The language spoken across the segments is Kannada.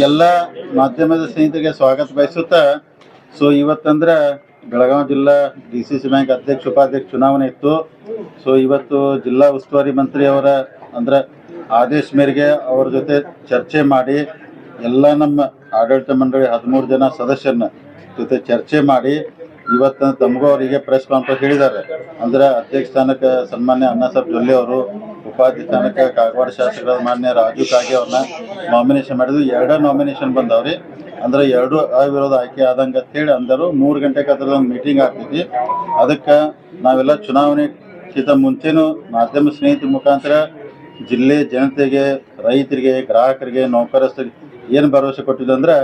ಎಲ್ಲ ಮಾಧ್ಯಮದ ಸ್ನೇಹಿತರಿಗೆ ಸ್ವಾಗತ ಬಯಸುತ್ತಾ ಇವತ್ತಂದ್ರೆ ಬೆಳಗಾವಿ ಜಿಲ್ಲಾ DCC ಬ್ಯಾಂಕ್ ಅಧ್ಯಕ್ಷ ಉಪಾಧ್ಯಕ್ಷ ಚುನಾವಣೆ ಇತ್ತು. ಇವತ್ತು ಜಿಲ್ಲಾ ಉಸ್ತುವಾರಿ ಮಂತ್ರಿ ಅವರ ಅಂದ್ರೆ ಆದೇಶ ಮೇರೆಗೆ ಅವ್ರ ಜೊತೆ ಚರ್ಚೆ ಮಾಡಿ ಎಲ್ಲ ನಮ್ಮ ಆಡಳಿತ ಮಂಡಳಿ 13 ಜನ ಸದಸ್ಯರನ್ನ ಜೊತೆ ಚರ್ಚೆ ಮಾಡಿ ಇವತ್ತು ತಮಗೂ ಅವರಿಗೆ ಪ್ರೆಸ್ ಕಾನ್ಫರೆನ್ಸ್ ಹೇಳಿದ್ದಾರೆ. ಅಂದ್ರೆ ಅಧ್ಯಕ್ಷ ಸ್ಥಾನಕ್ಕೆ ಸನ್ಮಾನ್ಯ ಅಣ್ಣಾಸಾಹೇಬ್ ಜೊಲ್ಲೆ ಅವರು, ಉಪಾಧ್ಯಕ್ಷ ಸ್ಥಾನಕ್ಕೆ ಕಾಗವಾಡ ಶಾಸಕರಾದ ಮಾನ್ಯ ರಾಜು ಕಾಗೆ ಅವ್ರನ್ನ ನಾಮಿನೇಷನ್ ಮಾಡಿದ್ವಿ. 2 ನಾಮಿನೇಷನ್ ಬಂದವ್ರಿ. ಅಂದ್ರೆ 2 ಅವಿರೋಧ ಆಯ್ಕೆ ಆದಂಗೆ ಅಂತೇಳಿ ಅಂದರು. 3 ಗಂಟೆಗೆ ಅದ್ರದ್ದು ಒಂದು ಮೀಟಿಂಗ್ ಆಗ್ತೈತಿ. ಅದಕ್ಕೆ ನಾವೆಲ್ಲ ಚುನಾವಣೆಗಿಂತ ಮುಂಚೆನೂ ಮಾಧ್ಯಮ ಸ್ನೇಹಿತರ ಮುಖಾಂತರ ಜಿಲ್ಲೆ ಜನತೆಗೆ, ರೈತರಿಗೆ, ಗ್ರಾಹಕರಿಗೆ, ನೌಕರಸ್ಥರಿಗೆ ಏನು ಭರವಸೆ ಕೊಟ್ಟಿದ್ದು ಅಂದ್ರೆ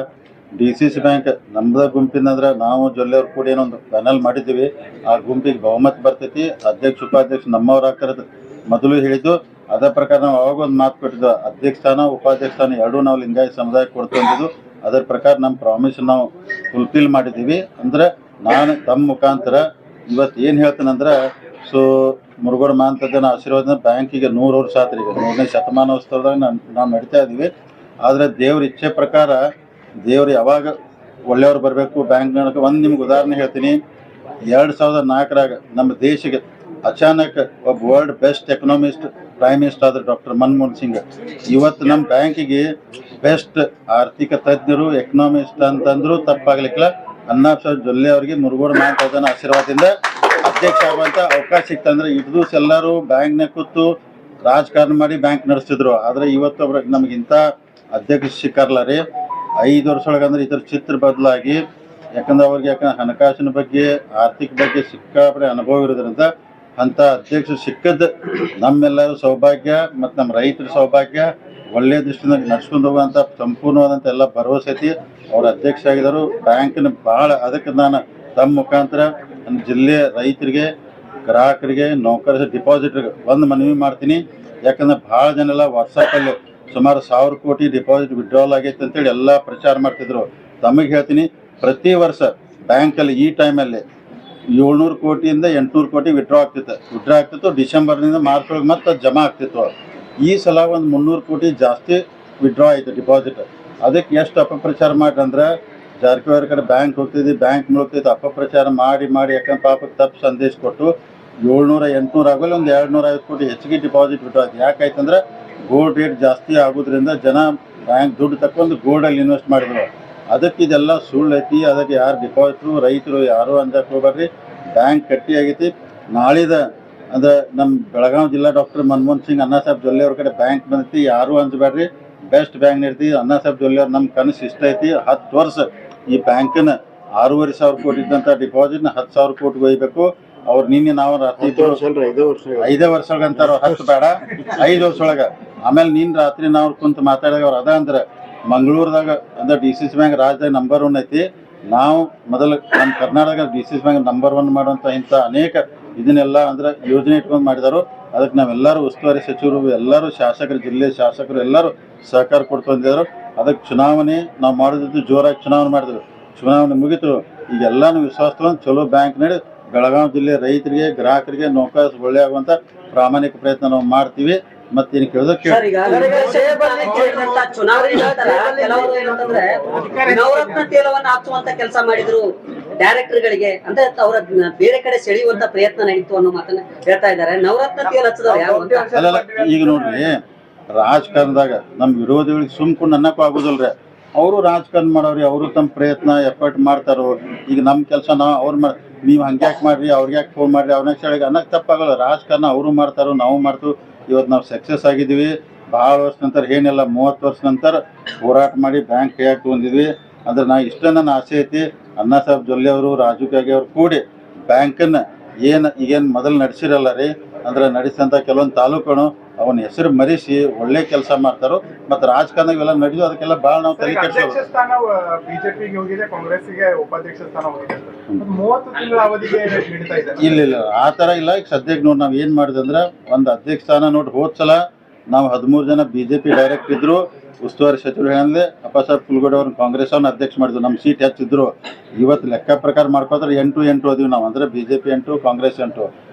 DCC ಬ್ಯಾಂಕ್ ನಮ್ಮದ ಗುಂಪಿನಂದ್ರೆ ನಾವು ಜೊಲ್ಲೆಯವ್ರು ಕೂಡ ಏನೊಂದು ಪ್ಯಾನಲ್ ಮಾಡಿದ್ದೀವಿ. ಆ ಗುಂಪಿಗೆ ಬಹುಮತ ಬರ್ತೈತಿ. ಅಧ್ಯಕ್ಷ ಉಪಾಧ್ಯಕ್ಷ ನಮ್ಮವ್ರು ಆಗ್ತಾರ ಮೊದಲು ಹೇಳಿದ್ದು. ಅದೇ ಪ್ರಕಾರ ನಾವು ಅವಾಗ ಒಂದು ಮಾತು ಕೊಟ್ಟಿದ್ದು, ಅಧ್ಯಕ್ಷ ಸ್ಥಾನ ಉಪಾಧ್ಯಕ್ಷ ಸ್ಥಾನ 2 ನಾವು ಲಿಂಗಾಯತ ಸಮುದಾಯಕ್ಕೆ ಕೊಡ್ತಿದ್ದು. ಅದರ ಪ್ರಕಾರ ನಮ್ಮ ಪ್ರಾಮಿಸ್ ನಾವು ಫುಲ್ಫಿಲ್ ಮಾಡಿದ್ದೀವಿ. ಅಂದ್ರೆ ನಾನು ತಮ್ಮ ಮುಖಾಂತರ ಇವತ್ತು ಏನು ಹೇಳ್ತೇನೆಂದ್ರೆ ಮುರುಗೋಡು ಮಾಂತದ್ದನ ಆಶೀರ್ವಾದ ಬ್ಯಾಂಕಿಗೆ 100 ವರ್ಷ ಆತ್ರಿ. ಈಗ 100ನೇ ಶತಮಾನೋತ್ಸವದಾಗ ನಾವು ನಡೀತಾ ಇದ್ದೀವಿ. ಆದರೆ ದೇವ್ರ ಇಚ್ಛೆ ಪ್ರಕಾರ ದೇವ್ರು ಯಾವಾಗ ಒಳ್ಳೆಯವ್ರು ಬರಬೇಕು ಬ್ಯಾಂಕ್ನೊಳಗೆ. ಒಂದು ನಿಮ್ಗೆ ಉದಾಹರಣೆ ಹೇಳ್ತೀನಿ. 2004ರಾಗ ನಮ್ಮ ದೇಶಕ್ಕೆ ಅಚಾನಕ್ ಒಬ್ಬ world best economist prime minister ಆದ್ರೆ ಡಾಕ್ಟರ್ ಮನಮೋಹನ್ ಸಿಂಗ್. ಇವತ್ತು ನಮ್ಮ ಬ್ಯಾಂಕಿಗೆ ಬೆಸ್ಟ್ ಆರ್ಥಿಕ ತಜ್ಞರು ಎಕನಾಮಿಸ್ಟ್ ಅಂತಂದ್ರು ತಪ್ಪಾಗ್ಲಿಕ್ಕಿಲ್ಲ. ಅಣ್ಣಾಸಾಹೇಬ್ ಜೊಲ್ಲೆ ಅವರಿಗೆ ಮುರುಗೋಡು ಮಾಂತದ್ದನ ಆಶೀರ್ವಾದದಿಂದ ಅಧ್ಯಕ್ಷ ಆಗುವಂಥ ಅವಕಾಶ ಸಿಕ್ತಂದ್ರೆ ಇಟ್ಟು ದಿವಸ ಎಲ್ಲರೂ ಬ್ಯಾಂಕ್ನಾಗ ಕೂತು ರಾಜಕಾರಣ ಮಾಡಿ ಬ್ಯಾಂಕ್ ನಡೆಸ್ತಿದ್ರು. ಆದರೆ ಇವತ್ತು ನಮಗಿಂತ ಅಧ್ಯಕ್ಷ ಸಿಕ್ಕಾರಲ್ಲ ರೀ. 5 ವರ್ಷ ಒಳಗಂದ್ರೆ ಇದರ ಚಿತ್ರ ಬದಲಾಗಿ, ಯಾಕಂದ್ರೆ ಹಣಕಾಸಿನ ಬಗ್ಗೆ ಆರ್ಥಿಕ ಬಗ್ಗೆ ಸಿಕ್ಕಾಪಡೆ ಅನುಭವ ಇರೋದ್ರಿಂದ ಅಂಥ ಅಧ್ಯಕ್ಷ ಸಿಕ್ಕದ್ದು ನಮ್ಮೆಲ್ಲರೂ ಸೌಭಾಗ್ಯ ಮತ್ತು ನಮ್ಮ ರೈತರ ಸೌಭಾಗ್ಯ. ಒಳ್ಳೆಯ ದೃಷ್ಟಿಯಿಂದ ನಡ್ಸ್ಕೊಂಡು ಹೋಗುವಂಥ ಸಂಪೂರ್ಣವಾದಂಥ ಎಲ್ಲ ಭರವಸೆ ಐತಿ. ಅವ್ರ ಅಧ್ಯಕ್ಷ ಆಗಿದ್ದರು ಬ್ಯಾಂಕಿನ ಭಾಳ. ಅದಕ್ಕೆ ನಾನು ತಮ್ಮ ಮುಖಾಂತರ ನಮ್ಮ ಜಿಲ್ಲೆಯ ರೈತರಿಗೆ, ಗ್ರಾಹಕರಿಗೆ, ನೌಕರ ಡಿಪಾಸಿಟ್ರಿಗೆ ಒಂದು ಮನವಿ ಮಾಡ್ತೀನಿ. ಯಾಕಂದ್ರೆ ಭಾಳ ಜನ ಎಲ್ಲ ವಾಟ್ಸಪ್ಪಲ್ಲಿ ಸುಮಾರು 1000 ಕೋಟಿ ಡಿಪಾಸಿಟ್ ವಿಡ್ರಾವಲ್ ಆಗೈತೆ ಅಂತೇಳಿ ಎಲ್ಲ ಪ್ರಚಾರ ಮಾಡ್ತಿದ್ರು. ತಮಗೆ ಹೇಳ್ತೀನಿ, ಪ್ರತಿ ವರ್ಷ ಬ್ಯಾಂಕಲ್ಲಿ ಈ ಟೈಮಲ್ಲಿ 700 ಕೋಟಿಯಿಂದ 800 ಕೋಟಿ ವಿಡ್ರಾ ಆಗ್ತಿತ್ತು. ಡಿಸೆಂಬರ್ನಿಂದ ಮಾರ್ಚ್ ಒಳಗೆ ಮತ್ತೆ ಜಮಾ ಆಗ್ತಿತ್ತು. ಈ ಸಲ ಒಂದು 300 ಕೋಟಿ ಜಾಸ್ತಿ ವಿಡ್ರಾ ಆಯಿತು ಡಿಪಾಸಿಟ್. ಅದಕ್ಕೆ ಎಷ್ಟು ಅಪಪ್ರಚಾರ ಮಾಡ್ರಿ ಅಂದ್ರೆ, ಜಾರಕಿಹೊಳಿ ಕಡೆ ಬ್ಯಾಂಕ್ ಹೋಗ್ತಿದ್ವಿ, ಬ್ಯಾಂಕ್ ಮುಳುಗ್ತಿತ್ತು, ಅಪಪ್ರಚಾರ ಮಾಡಿ ಯಾಕಂದ್ರೆ ಪಾಪಕ್ಕೆ ತಪ್ಪು ಸಂದೇಶ ಕೊಟ್ಟು 700-800 ಆಗೋಲ್ಲ, ಒಂದು 250 ಕೋಟಿ ಹೆಚ್ಚಿಗೆ ಡಿಪಾಸಿಟ್ ವಿಡ್ರಾ ಆಯ್ತು. ಯಾಕಾಯ್ತಂದ್ರೆ ಗೋಲ್ಡ್ ರೇಟ್ ಜಾಸ್ತಿ ಆಗೋದ್ರಿಂದ ಜನ ಬ್ಯಾಂಕ್ ದುಡ್ಡು ತಕ್ಕೊಂಡು ಗೋಲ್ಡಲ್ಲಿ ಇನ್ವೆಸ್ಟ್ ಮಾಡಿದ್ರು. ಅದಕ್ಕೆ ಇದೆಲ್ಲ ಸುಳ್ಳು ಐತಿ. ಅದಕ್ಕೆ ಯಾರು ಡಿಪಾಸಿಟ್ರು, ರೈತರು ಯಾರು ಅಂಜಕ್ಕೆ ಹೋಗ್ಬೇಡ್ರಿ. ಬ್ಯಾಂಕ್ ಗಟ್ಟಿ ಆಗೈತಿ. ನಾಳಿದ ಅಂದ್ರೆ ನಮ್ಮ ಬೆಳಗಾವಿ ಜಿಲ್ಲಾ ಡಾಕ್ಟರ್ ಮನಮೋಹನ್ ಸಿಂಗ್ ಅಣ್ಣಾಸಾಹೇಬ್ ಜೊಲ್ಲೆ ಅವ್ರ ಕಡೆ ಬ್ಯಾಂಕ್ ಬಂದೈತಿ. ಯಾರು ಅಂಜಬೇಡ್ರಿ. ಬೆಸ್ಟ್ ಬ್ಯಾಂಕ್ ಇರ್ತೀವಿ. ಅಣ್ಣಾಸಾಹೇಬ್ ಜೊಲ್ಲೆ ಅವ್ರು ನಮ್ಮ ಕನಸು ಇಷ್ಟ ಐತಿ. 10 ವರ್ಷ ಈ ಬ್ಯಾಂಕನ್ನ 6,500 ಕೋಟಿ ಇದ್ದಂಥ ಡಿಪಾಸಿಟ್ನ 10,000 ಕೋಟಿಗೆ ಒಯ್ಬೇಕು. ಅವ್ರು ನಿನ್ನೆ ನಾವು ರಾತ್ರಿ 5 ವರ್ಷಗಂತಾರ. 10 ಬೇಡ, 5 ವರ್ಷ ಒಳಗೆ. ಆಮೇಲೆ ನಿನ್ನ ರಾತ್ರಿ ನಾವು ಕುಂತು ಮಾತಾಡಿದಾಗ ಅವ್ರು ಅದ ಅಂದ್ರೆ ಮಂಗಳೂರದಾಗ ಅಂದ್ರೆ DCC ಬ್ಯಾಂಕ್ ರಾಜ್ಯದಾಗ ನಂಬರ್ 1 ಐತಿ. ನಾವು ಮೊದಲು ನಮ್ಮ ಕರ್ನಾಟಕ DCC ಬ್ಯಾಂಕ್ ನಂಬರ್ 1 ಮಾಡುವಂಥ ಇಂಥ ಅನೇಕ ಇದನ್ನೆಲ್ಲ ಅಂದ್ರೆ ಯೋಜನೆ ಇಟ್ಕೊಂಡು ಮಾಡಿದಾರು. ಅದಕ್ಕೆ ನಾವೆಲ್ಲರೂ ಉಸ್ತುವಾರಿ ಸಚಿವರು, ಎಲ್ಲರೂ ಶಾಸಕರು, ಜಿಲ್ಲೆ ಶಾಸಕರು ಎಲ್ಲರೂ ಸಹಕಾರ ಕೊಡ್ತು ಅಂದಿದ್ರು. ಅದಕ್ಕೆ ಚುನಾವಣೆ ನಾವು ಮಾಡೋದಿದ್ದು ಜೋರಾಗಿ ಚುನಾವಣೆ ಮಾಡಿದ್ರು. ಚುನಾವಣೆ ಮುಗಿತು. ಈಗೆಲ್ಲಾನು ವಿಶ್ವಾಸ ತಗೊಂಡು ಚಲೋ ಬ್ಯಾಂಕ್ ನಡಿ ಬೆಳಗಾವಿ ಜಿಲ್ಲೆ ರೈತರಿಗೆ, ಗ್ರಾಹಕರಿಗೆ, ನೌಕರ ಒಳ್ಳೆ ಆಗುವಂಥ ಪ್ರಾಮಾಣಿಕ ಪ್ರಯತ್ನ ನಾವು ಮಾಡ್ತೀವಿ. ಮತ್ತೇನು ಕೇಳೋದಕ್ಕೆ ನವರತ್ನ ತೇಲವನ್ನ ಹಾಕುವಂತ ಕೆಲಸ ಮಾಡಿದ್ರು ಡೈರೆಕ್ಟರ್ಗಳಿಗೆ. ಅಂದ್ರೆ ಅವರ ಬೇರೆ ಕಡೆ ಸೆಳೆಯುವಂತ ಪ್ರಯತ್ನ ನಡೀತು ಅನ್ನೋ ಮಾತನ್ನ ಹೇಳ್ತಾ ಇದ್ದಾರೆ. ನವರತ್ನ ತೇಲ್ ಹಚ್ಚದವ್ರು ಯಾರು ಅಂತ. ಅಲ್ಲ, ಈಗ ನೋಡ್ರಿ, ರಾಜಕಾರಣದಾಗ ನಮ್ಮ ವಿರೋಧಿಗಳಿಗೆ ಸುಮ್ಕೊಂಡು ಅನ್ನಕ್ಕೂ ಆಗೋದಿಲ್ರಿ. ಅವರು ರಾಜಕಾರಣ ಮಾಡೋರಿ, ಅವರು ತಮ್ಮ ಪ್ರಯತ್ನ ಎಫರ್ಟ್ ಮಾಡ್ತಾರೋ. ಈಗ ನಮ್ಮ ಕೆಲಸ ನೀವು ಹಂಗ್ಯಾಕೆ ಮಾಡ್ರಿ, ಅವ್ರಿಗೆ ಫೋನ್ ಮಾಡ್ರಿ, ಅವ್ರನ್ನ ಹೇಳಿ ಅನ್ನಕ್ಕೆ ತಪ್ಪಾಗಲ್ಲ. ರಾಜಕಾರಣ ಅವರು ಮಾಡ್ತಾರೋ, ನಾವು ಮಾಡ್ತೀವಿ. ಇವತ್ತು ನಾವು ಸಕ್ಸಸ್ ಆಗಿದ್ದೀವಿ. ಭಾಳ ವರ್ಷ ನಂತರ ಏನಿಲ್ಲ, 30 ವರ್ಷ ನಂತರ ಹೋರಾಟ ಮಾಡಿ ಬ್ಯಾಂಕ್ ಕೈಯಾಗಿ ತೊಗೊಂಡಿದ್ವಿ. ಅಂದ್ರೆ ನಾ ಇಷ್ಟ ನನ್ನ ಆಸೆ ಐತಿ. ಅಣ್ಣಾಸಾಹೇಬ್ ಜೊಲ್ಲೆ ಅವರು, ರಾಜು ಕಾಗೆ ಅವರು ಕೂಡಿ ಬ್ಯಾಂಕನ್ನು ಈಗೇನು ಮೊದಲು ನಡೆಸಿರಲ್ಲ ರೀ, ಅಂದ್ರೆ ನಡೆಸಿದಂಥ ಕೆಲವೊಂದು ತಾಲೂಕುಗಳು ಅವನ ಹೆಸರು ಮರೆಸಿ ಒಳ್ಳೆ ಕೆಲಸ ಮಾಡ್ತಾರೋ. ಮತ್ತು ರಾಜಕಾರಣ ಇವೆಲ್ಲ ನಡೆದು ಅದಕ್ಕೆಲ್ಲ ಭಾಳ ನಾವು ತಲೆ ಕೆಡಿಸೋದು. ಬಿಜೆಪಿಗೆ ಹೋಗಿದೆ, ಕಾಂಗ್ರೆಸ್ಗೆ ಉಪಾಧ್ಯಕ್ಷ ಸ್ಥಾನ ಹೋಗಿದೆ. 30 ತಿಂಗಳ ಅವಧಿಗೆ ನೀಡ್ತಾ ಇದ್ದಾರೆ. ಇಲ್ಲ ಆ ಥರ ಇಲ್ಲ. ಈಗ ಸದ್ಯಕ್ಕೆ ನೋಡಿ ನಾವು ಏನು ಮಾಡಿದೆ ಅಂದ್ರೆ, ಒಂದು ಅಧ್ಯಕ್ಷ ಸ್ಥಾನ ನೋಡಿ ಹೋದ ಸಲ ನಾವು 13 ಜನ BJP ಡೈರೆಕ್ಟ್ ಇದ್ರು. ಉಸ್ತುವಾರಿ ಸಚಿವರು ಏನಂದ್ರೆ ಅಪ್ಪಸಾಹೇಬ್ ಕುಲಗಡೆ ಅವ್ರನ್ನ ಕಾಂಗ್ರೆಸ್ ಅವ್ರನ್ನ ಅಧ್ಯಕ್ಷ ಮಾಡಿದ್ರು. ನಮ್ಮ ಸೀಟ್ ಹೆಚ್ಚಿದ್ರು. ಇವತ್ತು ಲೆಕ್ಕ ಪ್ರಕಾರ ಮಾಡ್ಕೋತಾರೆ 8 ಅದೀವಿ ನಾವು. ಅಂದರೆ BJP 8, ಕಾಂಗ್ರೆಸ್ 8.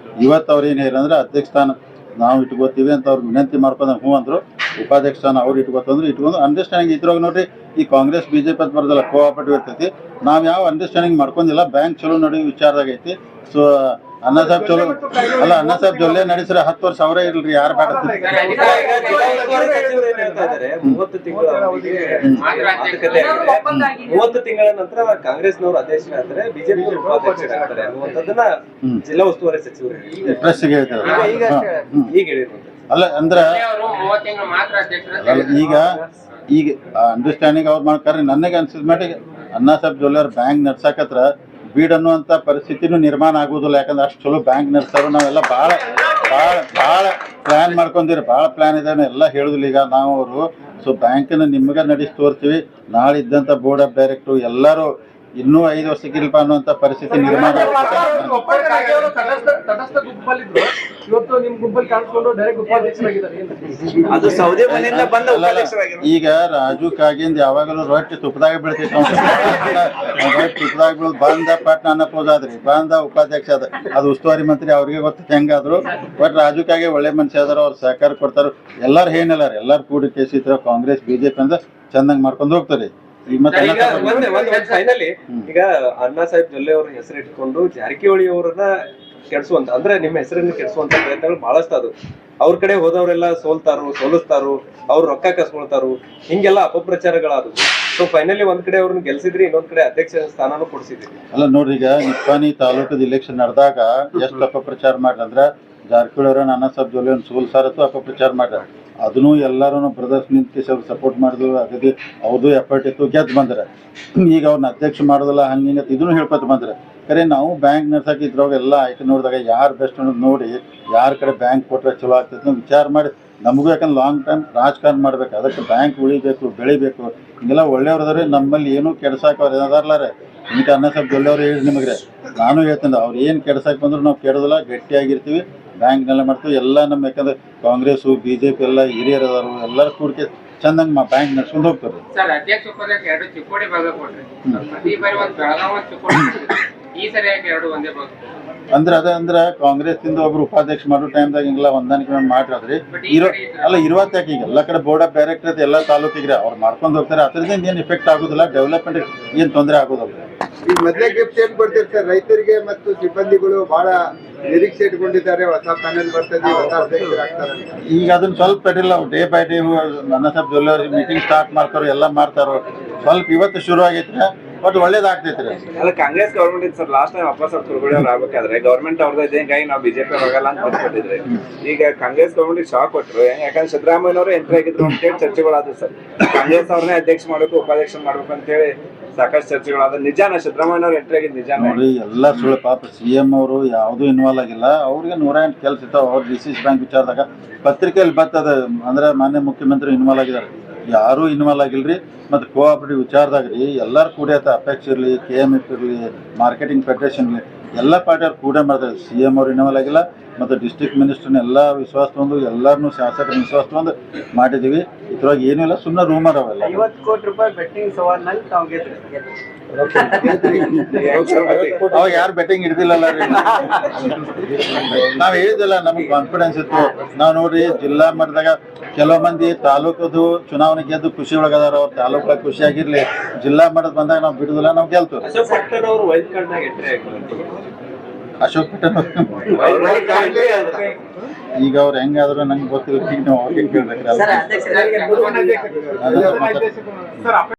ಇವತ್ತು ಅವ್ರು ಏನು ಹೇಳಿದ್ರೆ ಅಧ್ಯಕ್ಷ ಸ್ಥಾನ ನಾವು ಇಟ್ಕೋತೀವಿ ಅಂತ ಅವ್ರಿಗೆ ವಿನಂತಿ ಮಾಡ್ಕೊಂಡು ಹ್ಞೂ ಅಂದರು. ಉಪಾಧ್ಯಕ್ಷ ಸ್ಥಾನ ಅವ್ರು ಇಟ್ಕೊಂಡು ಅಂಡರ್ಸ್ಟ್ಯಾಂಡಿಂಗ್ ಇದ್ರಾಗ ನೋಡ್ರಿ ಈ ಕಾಂಗ್ರೆಸ್ ಬಿಜೆಪಿ ಅಂತ ಬರೋದಿಲ್ಲ, ಕೋಆಪರೇಟಿವ್ ಇರ್ತೈತಿ. ನಾವ್ ಯಾವ ಅಂಡರ್ಸ್ಟ್ಯಾಂಡಿಂಗ್ ಮಾಡ್ಕೊಂಡಿಲ್ಲ, ಬ್ಯಾಂಕ್ ಚಲೋ ನಡೆಯೋ ವಿಚಾರದಾಗ ಐತಿ. ಸೊ ಅಣ್ಣ ಸಾಹೇಬ್ ಚಲೋ ಅಲ್ಲ, ಅಣ್ಣ ಸಾಹೇಬ್ ಜೊಲ್ಲೆ ನಡೆಸಿದ್ರೆ 10 ವರ್ಷ ಅವರೇ ಇಲ್ರಿ, ಯಾರು ಬೇಡ. 30 ತಿಂಗಳ ಅವಧಿಗೆ ಮಾತುಕತೆ ಆಗಿದೆ. 30 ತಿಂಗಳ ನಂತರ ಕಾಂಗ್ರೆಸ್ನವರು ಅಧ್ಯಕ್ಷರಾಗ್ತಾರೆ, ಬಿಜೆಪಿ ಉಪಾಧ್ಯಕ್ಷರಾಗ್ತಾರೆ ಅನ್ನುವಂಥದ್ದನ್ನ ಜಿಲ್ಲಾ ಉಸ್ತುವಾರಿ ಸಚಿವರು ಪ್ರೆಸ್ಗೆ ಹೇಳ್ತಾರೆ. ಈಗ ಹೇಳಿರುವಂಥದ್ದು. ಅಲ್ಲ ಅಂದ್ರ ಈಗ ಅಂಡರ್ಸ್ಟ್ಯಾಂಡಿಂಗ್ ಅವ್ರು ಮಾಡ್ತಾರೆ. ನನಗೆ ಅನ್ಸಿದ ಮಟ್ಟಿಗೆ ಅಣ್ಣಾ ಸಾಹೇಬ್ ಜೊಲ್ಲೆ ಅವ್ರ ಬ್ಯಾಂಕ್ ನಡ್ಸಕತ್ರ ಬೀಡ್ ಅನ್ನುವಂಥ ಪರಿಸ್ಥಿತಿನೂ ನಿರ್ಮಾಣ ಆಗುದಿಲ್ಲ. ಯಾಕಂದ್ರೆ ಅಷ್ಟು ಚಲೋ ಬ್ಯಾಂಕ್ ನಡೆಸ್ತಾರೋ. ನಾವೆಲ್ಲ ಭಾಳ ಪ್ಲಾನ್ ಮಾಡ್ಕೊಂಡಿರಿ, ಭಾಳ ಪ್ಲಾನ್ ಇದೆ ಎಲ್ಲ ಹೇಳುದಿಲ್ಲ ಈಗ ನಾವು ಅವರು. ಸೊ ಬ್ಯಾಂಕನ್ನು ನಿಮ್ಗೆ ನಡೆಸಿ ತೋರ್ತೀವಿ. ನಾಳೆ ಇದ್ದಂಥ ಬೋರ್ಡ್ ಆಫ್ ಡೈರೆಕ್ಟ್ರು ಎಲ್ಲರೂ ಇನ್ನೂ 5 ವರ್ಷಕ್ಕಿಲ್ಪ ಅನ್ನುವಂಥ ಪರಿಸ್ಥಿತಿ ನಿರ್ಮಾಣ ಇವತ್ತು ನಿಮ್ ಗುಂಪಲ್ಲಿ ಕಾಣಿಸ್ಕೊಂಡು ಡೈರೆಕ್ಟ್ ಉಪಾಧ್ಯಕ್ಷರಾಗಿದ್ದಾರೆ. ಅದು ಸೌದೆ ಮನೆಯಿಂದ ಬಂದ ಉಪಾಧ್ಯಕ್ಷರಾಗಿದ್ದಾರೆ. ಈಗ ರಾಜು ಕಾಗಿಂದ ಯಾವಾಗಲೂ ರೊಟ್ಟಿ ತುಪ್ಪದಾಗ ಬೀಳ್ತೈತೆ. ರೊಟ್ಟಿ ತುಪ್ಪದಾಗ ಬೀಳ್ ಬಂದ ಪಟ್ನ ಅನ್ನಪೋಸ್ ಆದ್ರಿ, ಬಂದ ಉಪಾಧ್ಯಕ್ಷ ಅದ, ಅದು ಉಸ್ತುವಾರಿ ಮಂತ್ರಿ ಅವ್ರಿಗೆ ಗೊತ್ತ ಹೆಂಗಾದ್ರು. ಬಟ್ ರಾಜು ಕಾಗೆ ಒಳ್ಳೆ ಮನುಷ್ಯ ಅದಾರ, ಅವ್ರು ಸಹಕಾರ ಕೊಡ್ತಾರ. ಎಲ್ಲಾರು ಏನಿಲ್ಲ, ಎಲ್ಲಾರು ಕೂಡಿ ಕೇಸಿದ್ರ ಕಾಂಗ್ರೆಸ್ ಬಿಜೆಪಿ ಅಂತ ಚಂದಂಗ್ ಮಾಡ್ಕೊಂಡು ಹೋಗ್ತಾರೆ. ಈಗ ಮತ್ತೆ ಫೈನಲಿ ಈಗ ಅಣ್ಣಾ ಸಾಹೇಬ್ ಜೊಲ್ಲೆ ಅವ್ರ ಹೆಸರು ಇಟ್ಕೊಂಡು ಜಾರಕಿಹೊಳಿ ಅವರನ್ನ ಕೆಡ್ಸುವಂತ, ಅಂದ್ರೆ ನಿಮ್ಮ ಹೆಸರನ್ನು ಕೆಡ್ಸುವಂತ ಪ್ರಯತ್ನಗಳು ಬಹಳಷ್ಟು ಅದು. ಅವ್ರ ಕಡೆ ಹೋದವರೆಲ್ಲ ಸೋಲಿಸ್ತಾರು, ಅವ್ರು ರೊಕ್ಕ ಕಸ್ಕೊಳ್ತಾರು, ಹಿಂಗೆಲ್ಲ ಅಪಪ್ರಚಾರಗಳಾದವು. ಸೊ ಫೈನಲಿ ಒಂದ್ ಕಡೆ ಅವ್ರನ್ನ ಗೆಲ್ಸಿದ್ರಿ, ಇನ್ನೊಂದ್ ಕಡೆ ಅಧ್ಯಕ್ಷ ಸ್ಥಾನನೂ ಕೊಡಿಸಿದ್ರಿ. ಅಲ್ಲ ನೋಡ್ರಿ, ಈಗ ನಿಪ್ಪಾಣಿ ತಾಲೂಕದ ಇಲೆಕ್ಷನ್ ನಡೆದಾಗ ಎಷ್ಟು ಅಪಪ್ರಚಾರ ಮಾಡ್ರಂದ್ರ ಜಾರಕಿಹೊಳಿ ಅವರ ಅಣ್ಣಾ ಸಾಹೇಬ್ ಜೊಲ್ಲೆ ಒಂದು ಸೋಲ್ಸಾರತ್ತು ಅಪಪ್ರಚಾರ ಮಾಡ್ರ. ಅದನ್ನು ಎಲ್ಲರೂ ಬ್ರದರ್ಸ್ ನಿಂತು ಸಪೋರ್ಟ್ ಮಾಡಿದ್ರು. ಅಗದಿ ಅವ್ರದ್ದು ಎಫರ್ಟ್ ಇತ್ತು, ಗೆದ್ದು ಬಂದ್ರೆ. ಈಗ ಅವ್ರನ್ನ ಅಧ್ಯಕ್ಷ ಮಾಡೋದಿಲ್ಲ ಹಂಗೆ ಇದನ್ನು ಹೇಳ್ಕೊತ ಬಂದ್ರೆ. ಕರೆ ನಾವು ಬ್ಯಾಂಕ್ ನಡ್ಸಕ್ಕೆ ಇದ್ರಾಗ ಎಲ್ಲ ಆಯ್ಕೆ ನೋಡಿದಾಗ ಯಾರು ಬೆಸ್ಟ್ ಅನ್ನೋದು ನೋಡಿ ಯಾರ ಕಡೆ ಬ್ಯಾಂಕ್ ಕೊಟ್ಟರೆ ಚಲೋ ಆಗ್ತೈತೆ ನಾವು ವಿಚಾರ ಮಾಡಿ. ನಮಗೂ ಯಾಕಂದ್ರೆ ಲಾಂಗ್ ಟೈಮ್ ರಾಜಕಾರಣ ಮಾಡ್ಬೇಕು, ಅದಕ್ಕೆ ಬ್ಯಾಂಕ್ ಉಳಿಬೇಕು, ಬೆಳಿಬೇಕು. ಹಿಂಗೆಲ್ಲ ಒಳ್ಳೆಯವ್ರದ್ರೆ ನಮ್ಮಲ್ಲಿ ಏನೂ ಕೆಡ್ಸಾಕ ಅವ್ರು ಏನಾದಾರ್ಲಾರೆ. ಈಗ ಅಣ್ಣಾ ಸಾಹೇಬ್ ಜೊಲ್ಲೆ ಅವ್ರು ಹೇಳಿ ನಿಮಗೆ ನಾನು ಹೇಳ್ತೀನಿ, ಅವ್ರು ಏನು ಕೆಡ್ಸಕ್ಕೆ ಬಂದ್ರು ನಾವು ಕೆಡೋದಿಲ್ಲ, ಗಟ್ಟಿಯಾಗಿರ್ತೀವಿ, ಬ್ಯಾಂಕ್ನೆಲ್ಲ ಮಾಡ್ತೀವಿ. ಎಲ್ಲ ನಮ್ಮ ಯಾಕಂದ್ರೆ ಕಾಂಗ್ರೆಸ್ಸು ಬಿಜೆಪಿ ಎಲ್ಲ ಹಿರಿಯರದಾರು ಎಲ್ಲರೂ ಕೂಡಿಕೆ ಚಂದಂಗೆ ಬ್ಯಾಂಕ್ ನಡ್ಸ್ಕೊಂಡು ಹೋಗ್ತಾರೆ. ಸರ್ ಅಧ್ಯಕ್ಷ ಉಪಾಧ್ಯಕ್ಷ 2 ಚಿಕ್ಕೋಡಿ ಭಾಗ ಕೊಟ್ರಿ, ಪ್ರತಿ ಬಾರಿ ಒಂದು ಬೆಳಗಾವಿ ಒಂದು ಚಿಕ್ಕೋಡಿ, ಈ ಸರಿ ಯಾಕೆ 2 ಒಂದೇ ಭಾಗ? ಅಂದ್ರೆ ಕಾಂಗ್ರೆಸ್ ಇಂದ ಒಬ್ರು ಉಪಾಧ್ಯಕ್ಷ ಮಾಡೋ ಟೈಮ್ದಾಗ ಹಿಂಗೆಲ್ಲ ಹೊಂದಾಣಿಕೆ ಮಾಡಿದ್ರಿ. ಇರುವತ್ತಾಕ ಈಗ ಎಲ್ಲ ಕಡೆ ಬೋರ್ಡ್ ಆಫ್ ಡೈರೆಕ್ಟರ್ ಎಲ್ಲ ತಾಲೂಕಿಗೆ ಅವ್ರು ಮಾಡ್ಕೊಂಡು ಹೋಗ್ತಾರೆ. ಅದರಿಂದ ಏನು ಇಫೆಕ್ಟ್ ಆಗೋದಿಲ್ಲ, ಡೆವಲಪ್ಮೆಂಟ್ ಏನು ತೊಂದರೆ ಆಗೋದಿಲ್ಲ. ಈಗ ಮೊದಲೇ ಗಿಫ್ಟ್ ಏನ್ ಕೊಡ್ತೀರಿ ಸರ್? ರೈತರಿಗೆ ಮತ್ತು ಸಿಬ್ಬಂದಿಗಳು ಬಹಳ ನಿರೀಕ್ಷೆ ಇಟ್ಕೊಂಡಿದ್ದಾರೆ, ಹೊಸ ಪ್ಯಾನೆಲ್ ಬರ್ತದೆ, ಹೊಸ ಅಧ್ಯಕ್ಷರಾಗ್ತಾರೆ. ಈಗ ಅದನ್ನ ಸ್ವಲ್ಪ ತಡಿಲ್ಲ, day by day Anna Saheb Jolle ಅವ್ರಿಗೆ ಮೀಟಿಂಗ್ ಸ್ಟಾರ್ಟ್ ಮಾಡ್ತಾರೋ, ಎಲ್ಲ ಮಾಡ್ತಾರೋ. ಸ್ವಲ್ಪ ಇವತ್ತು ಶುರು ಆಗೈತೆ, ಬಟ್ ಒಳ್ಳೇದಾಗ್ತೈತ್ರಿ. ಅಲ್ಲ Congress government sir last time ಅಪ್ಪ ಸಾಹೇಬ್ ಕುರುಗೋಡಿ ಅವ್ರು ಆಗ್ಬೇಕಾದ್ರೆ ಗೌರ್ಮೆಂಟ್ ಅವ್ರದ್ದು ಇದೆ, ಹಿಂಗಾಗಿ ನಾವು ಬಿಜೆಪಿ ಹೋಗಲ್ಲ ಅಂತ ಕೊಟ್ಟಿದ್ರಿ. ಈಗ ಕಾಂಗ್ರೆಸ್ ಗೌರ್ಮೆಂಟ್ ಶಾಕ್ ಕೊಟ್ಟರು, ಯಾಕಂದ್ರೆ ಸಿದ್ದರಾಮಯ್ಯನವರು ಎಂಟ್ರಿ ಆಗಿದ್ರು ಅಂತೇಳಿ ಚರ್ಚೆಗಳಾದ್ರು ಸರ್. ಕಾಂಗ್ರೆಸ್ ಅವ್ರನ್ನೇ ಅಧ್ಯಕ್ಷ ಮಾಡ್ಬೇಕು, ಉಪಾಧ್ಯಕ್ಷ ಮಾಡ್ಬೇಕು ಅಂತೇಳಿ ಸಾಕಷ್ಟು ಚರ್ಚೆಗಳಾದ. ನಿಜಾನ ಸಿದ್ದರಾಮಯ್ಯನವ್ರು ಎಂಟ್ರಿ ಆಗಿದ್ದು ನಿಜಾನ? ನೋಡಿ ಎಲ್ಲ ಸುಳ್ಳು. ಪಾಪ CM ಅವರು ಯಾವುದೂ ಇನ್ವಾಲ್ವ್ ಆಗಿಲ್ಲ. ಅವ್ರಿಗೆ 108 ಕೆಲಸ ಇರ್ತಾವ. ಅವ್ರು DCC ಬ್ಯಾಂಕ್ ವಿಚಾರದಾಗ ಪತ್ರಿಕೆಯಲ್ಲಿ ಬರ್ತದ ಅಂದ್ರೆ ಮಾನ್ಯ ಮುಖ್ಯಮಂತ್ರಿ ಇನ್ವಾಲ್ವ್ ಆಗಿದ್ದಾರೆ. ಯಾರೂ ಇನ್ವಾಲ್ವ್ ಆಗಿಲ್ರಿ. ಮತ್ತು ಕೋಆಪರೇಟಿವ್ ವಿಚಾರದಾಗ ರೀ ಎಲ್ಲರೂ ಕೂಡ್ಯಾತ. ಅಪೆಕ್ಸ್ ಇರಲಿ, KMF ಇರಲಿ, ಮಾರ್ಕೆಟಿಂಗ್ ಫೆಡರೇಷನ್ ಇರಲಿ, ಎಲ್ಲ ಪಾರ್ಟಿಯವ್ರು ಕೂಡ ಮಾಡ್ತಾರೆ. CM ಅವ್ರು ಇನ್ವಾಲ್ವ್ ಆಗಿಲ್ಲ. ಮತ್ತು ಡಿಸ್ಟ್ರಿಕ್ಟ್ ಮಿನಿಸ್ಟರ್ನ ಎಲ್ಲ ವಿಶ್ವಾಸ ತೊಗೊಂಡು ಎಲ್ಲರನ್ನೂ ಶಾಸಕರ ವಿಶ್ವಾಸ ತೊಗೊಂಡು ಮಾಡಿದ್ದೀವಿ. ಇದ್ರೊಳಗೆ ಏನೂ ಇಲ್ಲ, ಸುಮ್ಮನೆ ರೂಮರ್ ಅವೆಲ್ಲ. 50 ಕೋಟಿ ರೂಪಾಯಿ ಬೆಟ್ಟಿಂಗ್ ಸವಾಲ್ನಲ್ಲಿ ತಾವು ಗೆದ್ರಿ. ಅವಾಗ ಯಾರು ಬೆಟ್ಟಿಂಗ್ ಹಿಡ್ದಿಲ್ಲಲ್ಲ ರೀ. ನಾವ್ ಹೇಳಿದಿಲ್ಲ, ನಮ್ಗೆ ಕಾನ್ಫಿಡೆನ್ಸ್ ಇತ್ತು. ನಾವು ನೋಡ್ರಿ ಜಿಲ್ಲಾ ಮಟ್ಟದಾಗ ಕೆಲವು ಮಂದಿ ತಾಲೂಕದು ಚುನಾವಣೆ ಗೆದ್ದು ಖುಷಿ ಒಳಗದಾರ. ಅವ್ರ ತಾಲೂಕಾಗ ಖುಷಿ ಆಗಿರ್ಲಿ, ಜಿಲ್ಲಾ ಮಟ್ಟದ ಬಂದಾಗ ನಾವು ಬಿಡುದಿಲ್ಲ, ನಾವು ಗೆಲ್ತೀವಿ. ಅಶೋಕ್ ಪಟ್ಟಣ್ ಅವರು ವೈಲ್ಡ್ ಕಾರ್ಡ್ ನಾಗ ಎಂಟ್ರಿ ಆಗಿದ್ರು. ಅಶೋಕ್ ಪಟ್ಟಣ್ ಈಗ ಅವ್ರು ಹೆಂಗಾದ್ರು ನಂಗೆ ಗೊತ್ತಿಲ್ಲ. ಈಗ ನಾವು ಅವ್ರಿಗೆ ಕೇಳ್ಬೇಕ್ರಿ. ಸರ್ ಅಧ್ಯಕ್ಷ ಸರ್